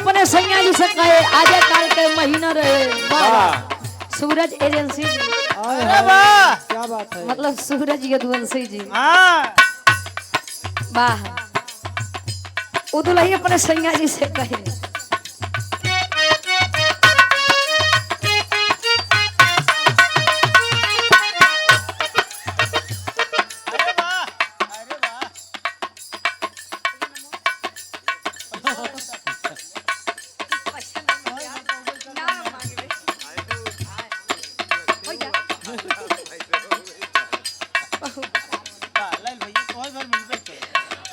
अपने सैया जी से कहे आजे काल के महीना रहे सूरज एजेंसी जी। अरे वाह क्या बात है, मतलब सूरज यदुवंशी जी। वाह वो दुल्ही अपने सैया जी से कहे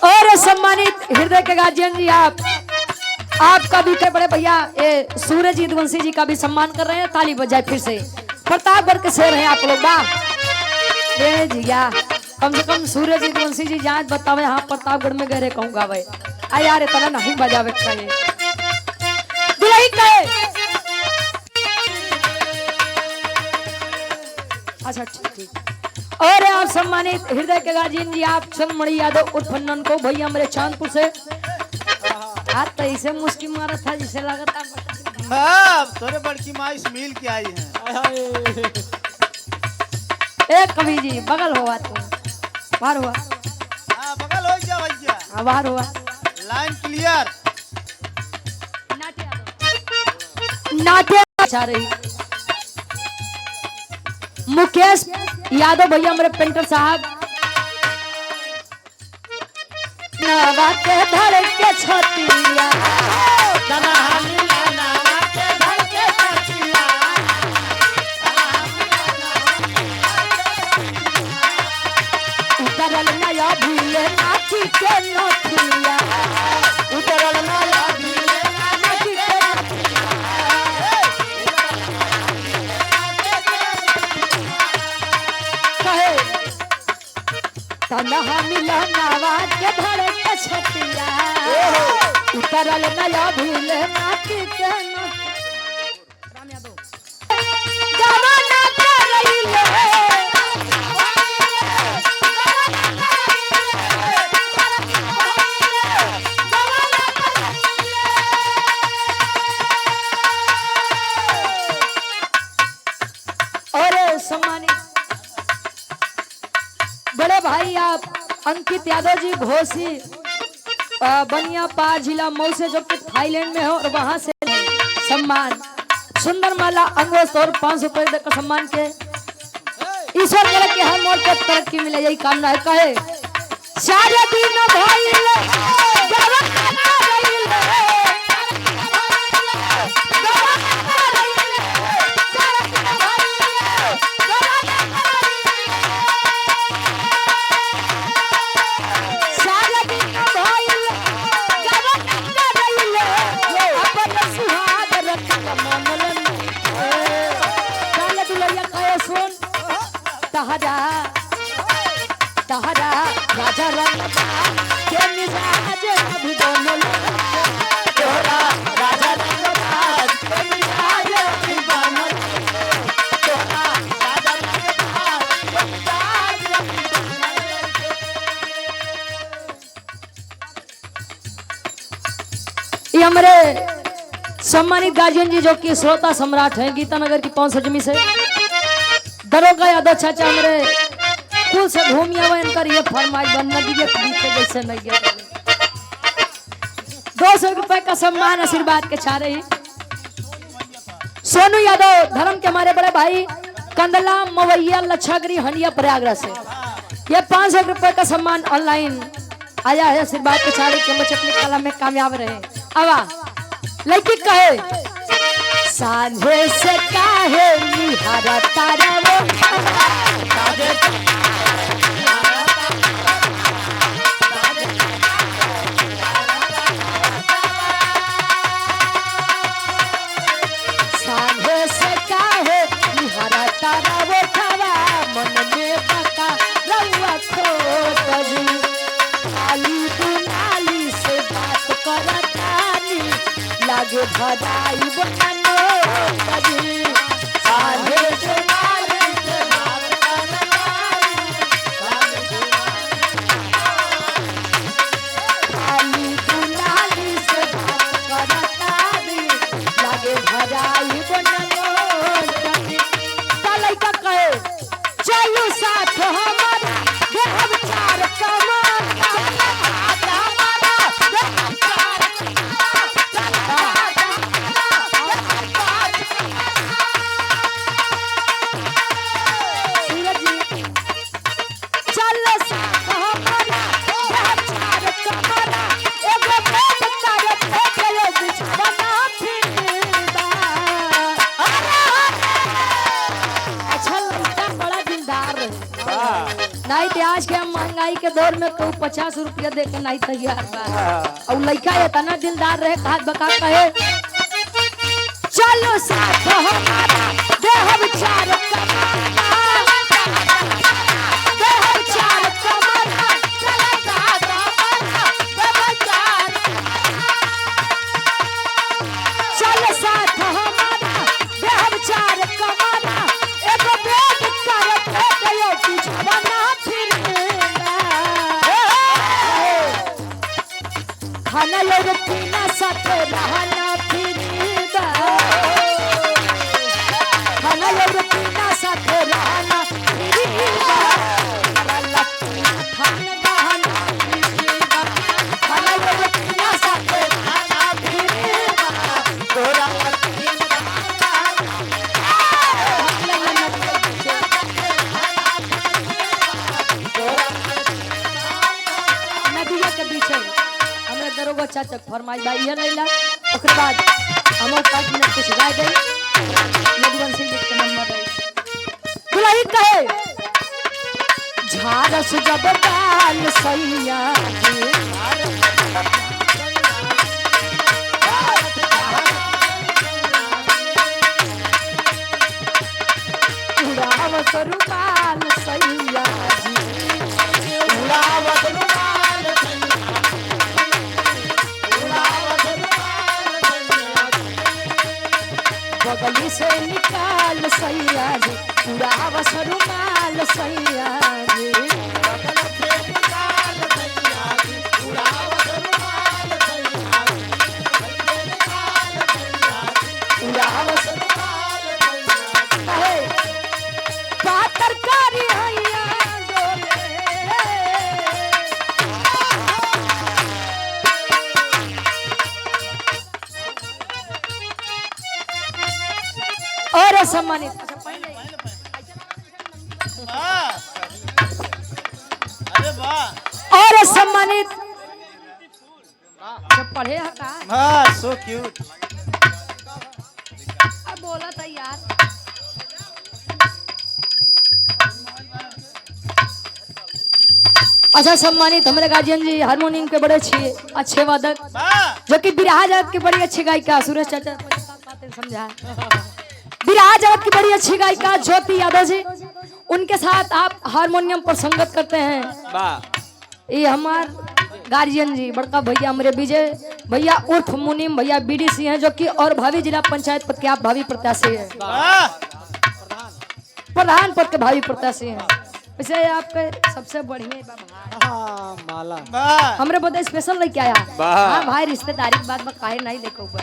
और सम्मानित हृदय के गार्जियन जी आपका भी बड़े भैया ये सूरज यदुवंशी जी का भी सम्मान कर रहे हैं। ताली बजाए फिर से प्रतापगढ़ के शेर हैं आप लोग। वाह ये जिया कम से कम सूरज यदुवंशी जी जांच बतावे हाँ प्रतापगढ़ में गए कहूँगा भाई आ यार इतना नहीं बजावे चाहिए दुल्ही कहे। अच्छा ठीक और आप सम्मानित हृदय के गार्जियन जी आप चंदमणि यादव उर्फ फन्नन को भैया मेरे चांदपुर से हाथ तो ऐसे मुस्की मारा था जिसे लगा था तोरे बड़की माँ मिल के आई है। एक कवि जी बगल हुआ तुम बाहर हुआ बगल हो गया भैया बाहर हुआ लाइन क्लियर नाट्य अच्छा रही मुकेश यादव भैया मेरे पेंटर साहब नवा के धड़ के छतिया उतरल नया भूले नाची के नथिया उतरल नया भूले नाची के कहे तनहा मिला नवाज के धड़ के छतिया उतरल नया भूले नाची के राम यादव जवाना करैले सम्मानित बड़े भाई आप अंकित यादव जी घोसी बनियापार जिला मऊ से जो कि थाईलैंड में हो और वहां से सम्मान सुंदर माला अंगोस्त और 500 रुपए देकर सम्मान के ईश्वर करे कि हर मोड़ पर तरक्की मिले यही कामना है। कहे सारे दिन भाई तहरा तहरा राजा रंग के मिजाज अभी बनल तोरा राजा रंग के मिजाज अभी बनल तोरा राजा रंग के मिजाज अभी बनल। ये हमारे सम्मानित गार्जियन जी जो कि श्रोता सम्राट हैं गीतानगर की 500 जमी से दरोगा यादव चाचा हमारे कुल से घूमिया इनकर ये फरमाइश बनना दीजिए पीछे जैसे नहीं गया 200 रुपए का सम्मान आशीर्वाद के छा रही सोनू यादव धर्म के हमारे बड़े भाई कंदला मवैया लच्छागिरी हंडिया प्रयागराज से ये 500 रुपए का सम्मान ऑनलाइन आया है आशीर्वाद के छा रही कि बच्चे अपनी कला में कामयाब रहे। अब लड़की कहे सांझे से काहे निहारा तारा वो सांझे से काहे निहारा तारा भजाई बननो कजी साले जुलाली से बात करवाई साली जुलाली से बात करतारी लागे भजाई बननो कजी साले का कहे चलो साथ हमारा देहब चार कमान नहीं तो आज के हम महंगाई के दौर में कोई 50 रुपया दे के नहीं तैयार बा और लड़का इतना दिलदार रहे हाथ बका कहे चलो साथ हमारा देहब चार कमाना देहब चार कमाना चला दादा देहब चार चलो साथ हमारा देहब चार कमाना एगो बेट कर गयो पिछवाना खाना लोग पीना साथे रहना फिरीदा खाना लोग पीना साथे रहना फिरीदा खाना रहना फिरीदा खाना लोग पीना साथे रहना फिरीदा तोरा नदिया के बीच दरोगा चाचा फरमाई भाई ये लैला ओकर बाद हमर 5 मिनट कुछ गाय गई यदुवन सिंह के नंबर रही दुल्ही कहे झारस जब बाल सैया उड़ावत रुमाल सैया उड़ावत रुमाल बगली से निकाल सैया जी पूरा बस रुमाल सैया जी बगल से निकाल सैया जी पूरा बस रुमाल सैया जी पूरा बस रुमाल सैया जी पातर कारी हैया और सम्मानित अरे वाह और सम्मानित जब पढ़े है का वाह सो क्यूट अब बोला था यार अच्छा सम्मानित हमारे गार्जियन जी हारमोनियम के बड़े अच्छे वादक जो कि बिरहा जगत की बड़ी अच्छी गायिका सुरेश चाचा समझा बिरहा जगत की बड़ी अच्छी गायिका ज्योति यादव जी उनके साथ आप हारमोनियम पर संगत करते हैं ये हमार गार्जियन जी बड़का भैया हमारे विजय भैया उर्फ मुनीम भैया बीडीसी हैं जो कि और भावी जिला पंचायत पद के आप भावी प्रत्याशी हैं प्रधान पद के भावी प्रत्याशी हैं वैसे आपके सबसे बढ़िया माला हमरे बदे स्पेशल लेके आया हाँ भाई रिश्तेदारी के बाद में काहे नहीं लेके ऊपर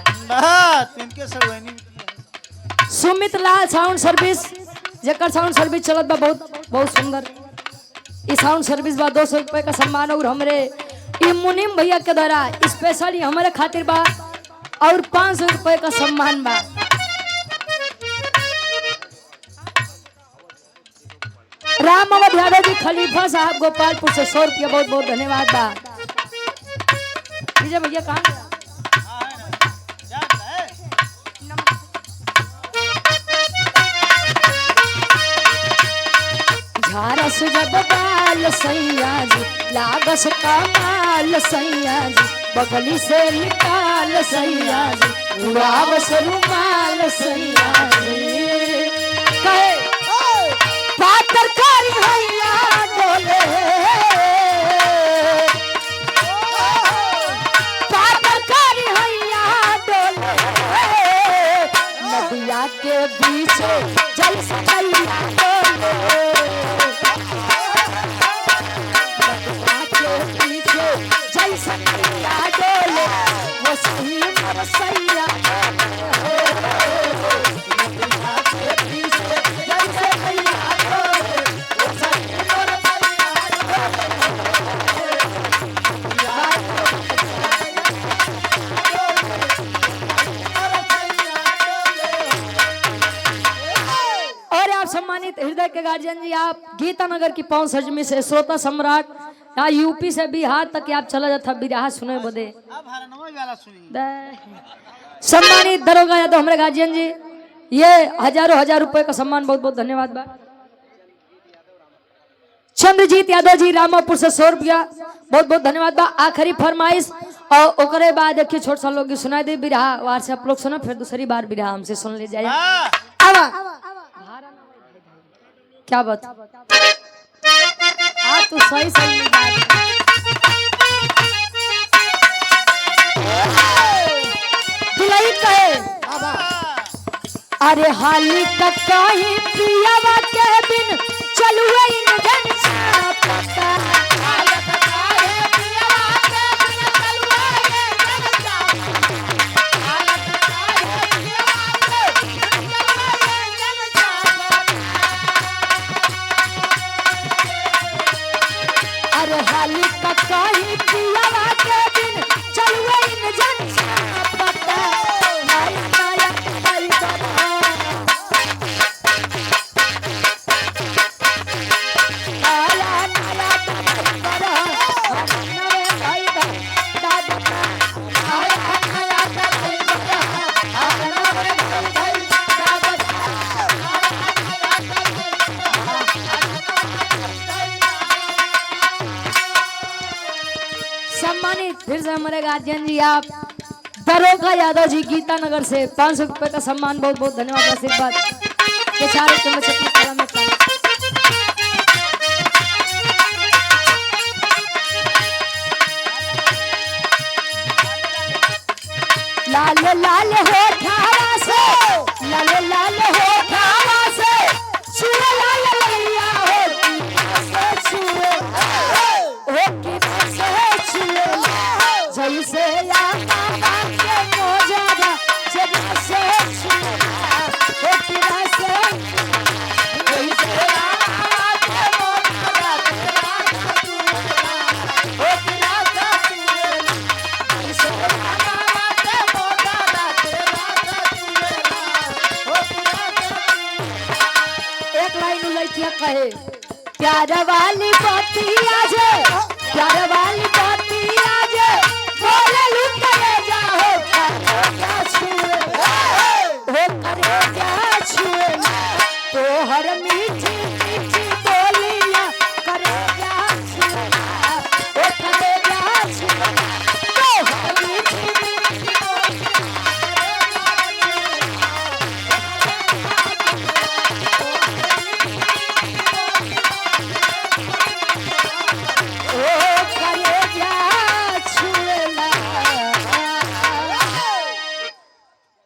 सुमित लाल साउंड सर्विस जेकर साउंड सर्विस चलत बा बहुत सुंदर इस साउंड सर्विस बा 200 रुपए का सम्मान और हमरे ई मुनीम भैया के द्वारा स्पेशली हमारे खातिर बा और 500 रुपए का सम्मान बा राम अवध यादव जी खलीफा साहब गोपालपुर से 100 रुपया बहुत बहुत धन्यवाद बा विजय भैया कहाँ गया झारस जब बाल सैया जी लागस कमाल सैया जी बगली से निकाल सैया जी उड़ावस रुमाल सैया जी कहे पातर कारी भैया डोले पातर कारी भैया डोले पीछे जैसे नैया डोले बदला के पीछे जैसे नैया डोले वो सही मोर सैया बदला के पीछे जैसे नैया डोले वो सही मोर सम्मानित हृदय के गार्जियन जी, आप गीतानगर की पवन सजमी से श्रोता सम्राट यहाँ यूपी से बिहार तक आप चला जाता बिरहा सुने बदे सम्मानित दरोगा यादव हमारे गार्जियन जी, ये हजारों हजार रुपए का सम्मान बहुत बहुत धन्यवाद बा। चंद्रजीत यादव जी रामापुर से 100 रुपया बहुत बहुत धन्यवाद बा। आखिरी फरमाइश और ओकरे बाद देखिए छोट सा लोग सुनाई दे बिरहा वार से आप लोग सुना फिर दूसरी बार बिरहा हमसे सुन ले जाए। क्या बात तू सही सही दिलाई कहे अरे हाली तक कहीं पियावा के बिन चलुए इन जन छापता अरे हाली तक कहीं पियावा के बिन चलुए इन जन छापता नाया नाया भाई बाबा आया नाया भाई बाबा नवे भाई दादा आया नाया भाई बाबा नवे भाई दादा सम्मानित फिर से हमारे गार्जियन जी, आप दरोगा यादव जी गीतानगर से 500 रुपए का सम्मान बहुत बहुत धन्यवाद आशीर्वाद के चारों के में कला में लाल लाल हो ठावा से लाल लाल हो ठावा से छुए लाल लैया हो से छुए हो की से छुए जैसे या मामा के मोजादा जब से छुए हो की से जैसे या मामा के मोजादा हो की से एक लाइन लड़कियां कहे प्यार वाली बतिया जे प्यार वाली बतिया जे बोले लुटे जाओ क्या छुए हो करे क्या छुए तो हर मीठी मीठी बोलियां करे क्या छुए हो करे क्या छुए तो हर मीठी मीठी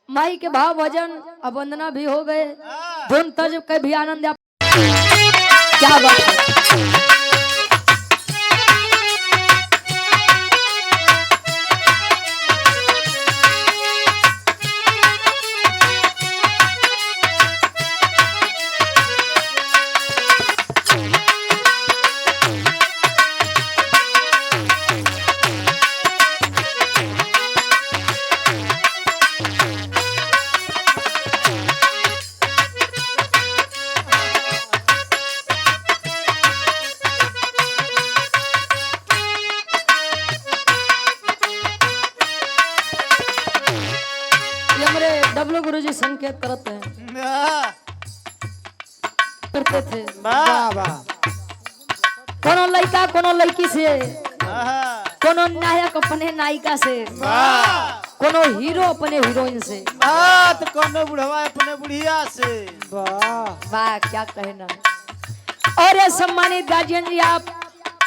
माई के भाव भजन अवंदना भी हो गए धुन तज के भी आनंद क्या बात है। डब्लू गुरुजी संकेत करते थे कोनो लड़का कोनो लड़की से कोनो नायक अपने नायिका से कोनो हीरो अपने हीरोइन से तो कोनो बुढ़वा अपने बुढ़िया से वाह क्या कहना। और ये सम्मानित गार्जियन जी, आप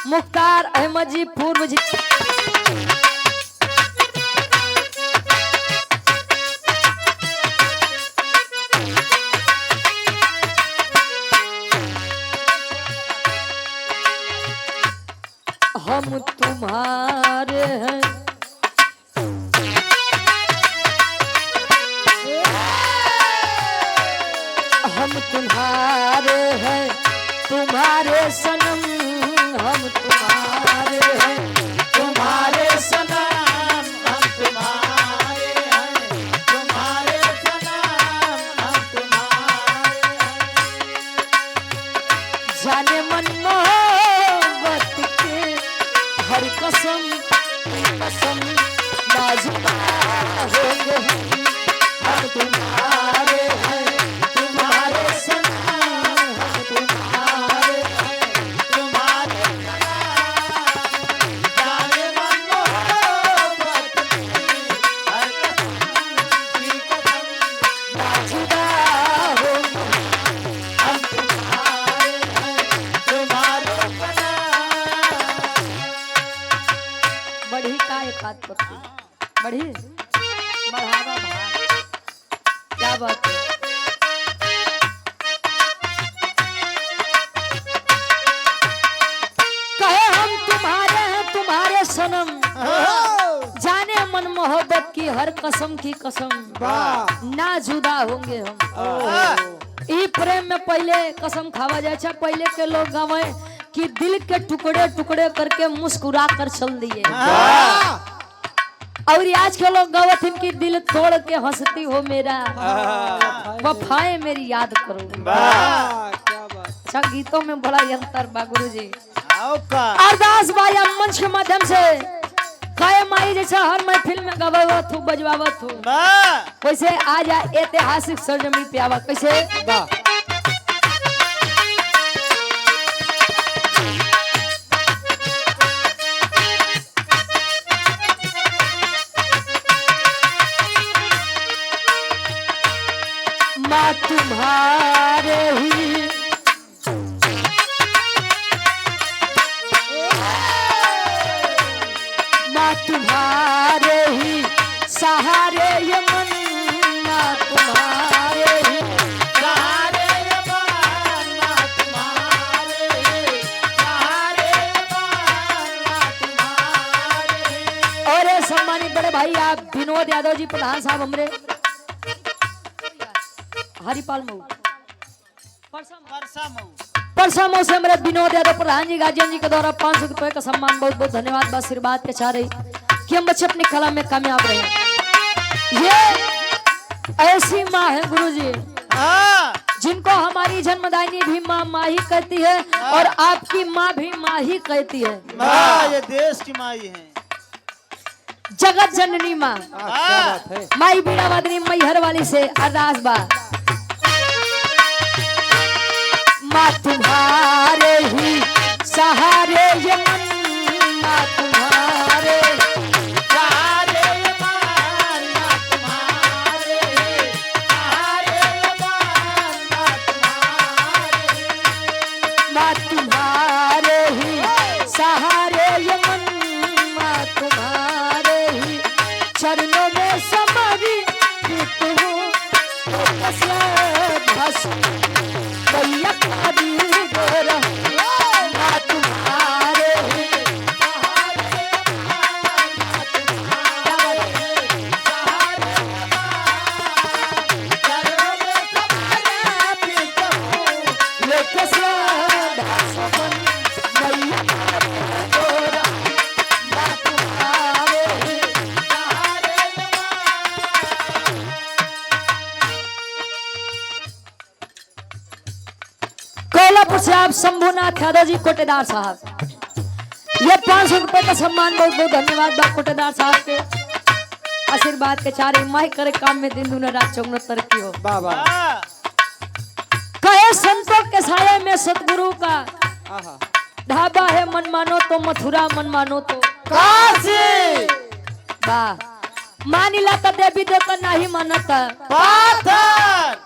मुख्तार अहमद जी पूर्व जी हम तुम्हारे हैं। हम तुम्हारे हैं, तुम्हारे सनम, हम तुम्हारे हैं, तुम्हारे सनम, हम तुम्हारे हैं, तुम्हारे सनम, हम तुम्हारे हैं। जाने मन मोहब्बत के हर कसम कसम लाजुबा होंगे हम तुम्हारे हैं, तुम्हारे सनम, हम तुम्हारे हैं, तुम्हारे जाने मन मोहब्बत की हर कसम की कसम लाजुबा होंगे हम तुम्हारे हैं, तुम्हारे सनम। बढ़ी का एक हाथ पत्ती बढ़ी बढ़ावा भाई क्या बात है। कहे हम तुम्हारे हैं, तुम्हारे सनम, जाने मन मोहब्बत की हर कसम की कसम ना जुदा होंगे हम। ई प्रेम में पहले कसम खावा जाए छा, पहले के लोग गावे कि दिल के टुकड़े टुकड़े करके मुस्कुरा कर चल दिए, और आज के लोग गावत हैं कि दिल तोड़ के हंसती हो मेरा, वफाएं मेरी याद करो। अच्छा गीतों में बड़ा अंतर बा गुरुजी। अरदास बाया मंच के माध्यम से कायम माई जैसा हर महफिल में गवावत हूँ बजवावत हूँ, वैसे आज ऐतिहासिक सरजमी पे आवा कैसे माँ तुम्हारे ही माँ तुम्हारे ही सहारे ये मन, माँ तुम्हारे ही सहारे ये मन, माँ तुम्हारे ही सहारे ये मन, माँ तुम्हारे ही। और ये सम्मानित बड़े भाई आप विनोद यादव जी प्रधान साहब हमरे हरिपाल मऊ परसा मऊ से हमारे विनोद यादव प्रधान जी गार्जियन जी के द्वारा 500 रुपए का सम्मान बहुत बहुत धन्यवाद आशीर्वाद के चाह रही कि हम बच्चे अपनी कला में कामयाब रहे। ये ऐसी माँ है गुरुजी जिनको हमारी जन्मदायिनी भी माँ माँ ही कहती है और आपकी माँ भी माँ ही कहती है। ये देश की माई है, जगत जननी माँ माई बीड़ा वादनी मैहर वाली से अरदास बा। माँ तुम्हारे ही सहारे ये मन, माँ तुम्हारे सहारे ये मन, माँ तुम्हारे ही सहारे ये मन, माँ तुम्हारे माँ तुम्हारे ही सहारे ये मन, माँ तुम्हारे ही चरणों में समारी माँ तुम्हारे ही लेके श्रद्धा सुमन मैया तोरा, माँ तुम्हारे ही कोल्हापुर से आप शंभुनाथ यादव जी कोटेदार साहब, ये 500 रुपए का सम्मान बहुत बहुत धन्यवाद बा कोटेदार साहब के आशीर्वाद के चारे माई करे काम में दिन दुना रात चौगुना तरक्की हो। कहे संतों के साये में सतगुरु का ढाबा है, मन मानो तो मथुरा, मन मानो तो काशी वाह। मानिला तो देवी देवता नहीं मानता, पाथर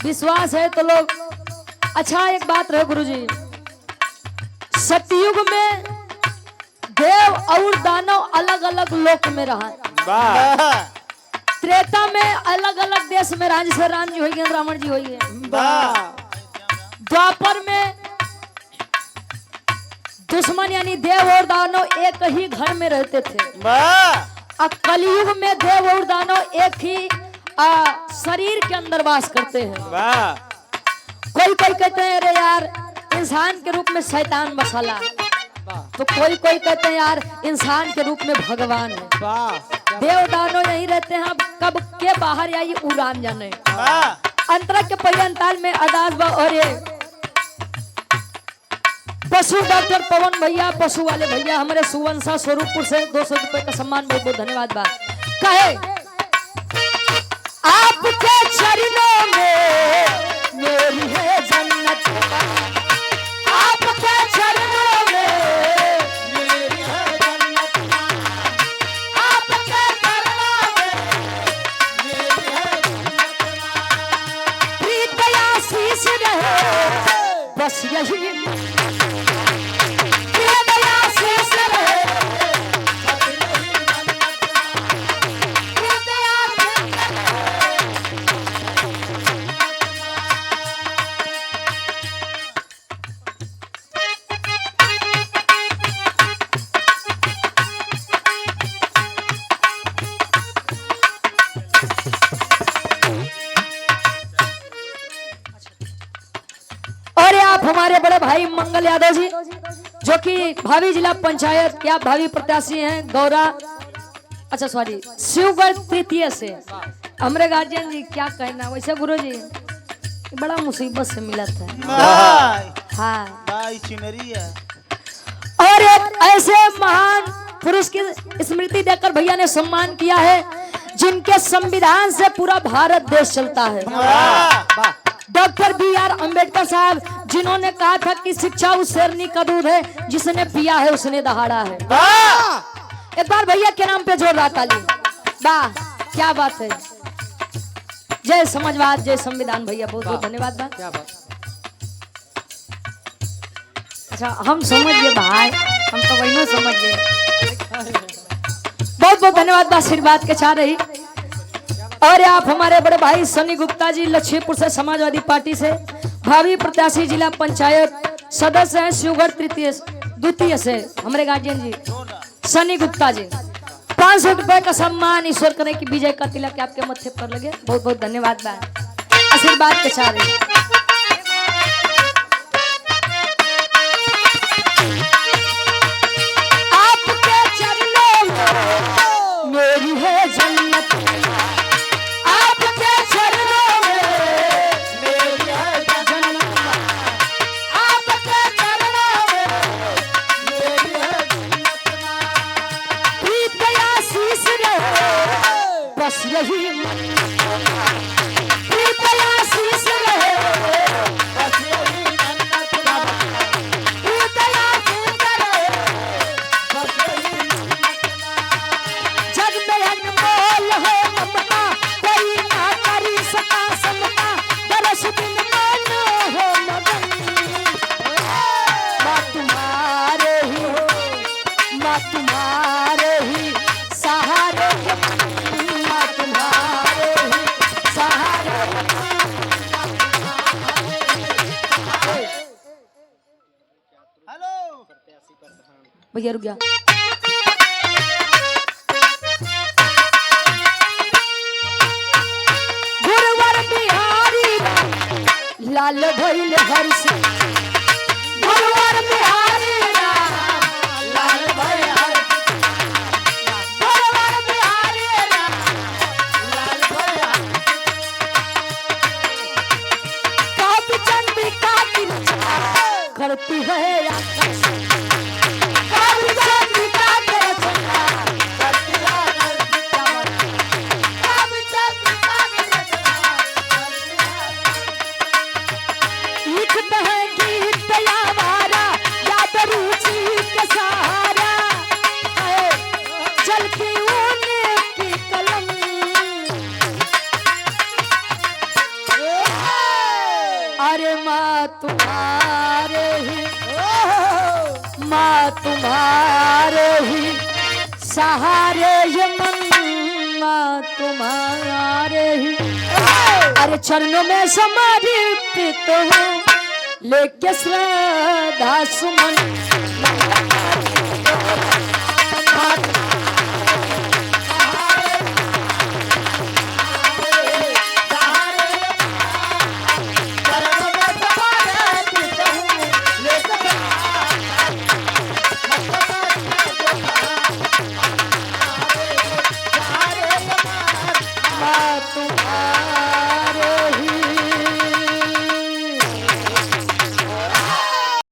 विश्वास है तो लोग। अच्छा एक बात रहे गुरुजी, सतयुग में देव और दानव अलग अलग लोक में रहा, त्रेता में अलग अलग देश में रहा, जैसे राम जी होइए रावण जी होइए। द्वापर में दुश्मन यानी देव और दानव एक ही घर में रहते थे। वाह अब कलयुग में देव और दानव एक ही शरीर के अंदर वास करते हैं। वाह कोई कोई कहते हैं अरे यार इंसान के रूप में शैतान बसाला, तो कोई कोई कहते हैं यार इंसान के रूप में भगवान है। वाह देव दानव यही रहते हैं, अब कब के बाहर या ये उड़ान जाने। वाह अंतरा के पहले अंताल में अदाज और ये पशु डॉक्टर पवन भैया, पशु वाले भैया हमारे सुवंशा स्वरूपपुर से 200 रुपए का सम्मान, बहुत बहुत धन्यवाद। बात कहे आपके चरणों में मेरी है जन्नत, आपके चरणों में मेरी है जन्नत, आपके चरणों में मेरी है प्रीत आशीष रहे बस यही प्रीत आशीष रहे प्रीत आशीष और ये आप हमारे बड़े भाई मंगल यादव जी जो कि भावी जिला पंचायत या भावी प्रत्याशी हैं गौरा, अच्छा सॉरी शिवगढ़ तृतीय से। हमारे गार्जियन जी क्या कहना, वैसे गुरु जी बड़ा मुसीबत से मिला था। वाह हाँ, भाई चुनरी है। और एक ऐसे महान पुरुष की स्मृति देकर भैया ने सम्मान किया है जिनके संविधान से पूरा भारत देश चलता है। वाह डॉक्टर बी.आर. अंबेडकर साहब, जिन्होंने कहा था कि शिक्षा उस शेरनी का दूध है जिसने पिया है उसने दहाड़ा है। वाह एक बार भैया के नाम पे जोड़ रहा ताली। वाह क्या बात है, जय समाजवाद जय संविधान भैया, बहुत बहुत धन्यवाद। बा क्या बात। अच्छा हम समझ गए भाई, हम तो वही समझ गए। बहुत बहुत धन्यवाद आशीर्वाद के चाह रही। और आप हमारे बड़े भाई सनी गुप्ता जी लक्ष्मीपुर से समाजवादी पार्टी से भावी प्रत्याशी जिला पंचायत सदस्य हैं शिवगढ़ द्वितीय से हमारे गार्जियन जी सनी गुप्ता जी, 500 रुपए का सम्मान ईश्वर करें कि विजय का तिलक आपके मत्थे पर लगे, बहुत बहुत धन्यवाद। आशीर्वाद के चाह रही। आपके चरणों में मेरी है जन्नत, आपके चरणों में मेरी है जन्नत, आपके चरणों में मेरी है जन्नत। प्रीत आशीष रहे बस यही प्रीत आशीष रहे बस यही जन्नत का, प्रीत आशीष रहे बस यही जग में अनमोल है ममता, कोई ना करी सका समता, दरस बिन मानो हो मगन। माँ तुम्हारे ही हो, माँ तुम्हारे ही सहारे के मन, माँ तुम्हारे ही सहारे के हेलो भैया रुक गया। गुरुवर बिहारी लाल भइल हर्ष, गुरुवर बिहारी लाल भाई हर गुरुवर बिहारी लाल भाई हर काफी चंद्रिका तिरछा करती है आकाश, काफी चंद्रिका तिरछा करती है काफी चंद्रिका तिरछा लिखता है गीत यावारा याद रुचि के सहारा है, चलती उनकी कलम। अरे माँ तुम्हारे ही, माँ तुम्हारे ही सहारे ये मन, माँ तुम्हारे ही अरे चरणों में समर्पित हूँ लेके श्रद्धा सुमन।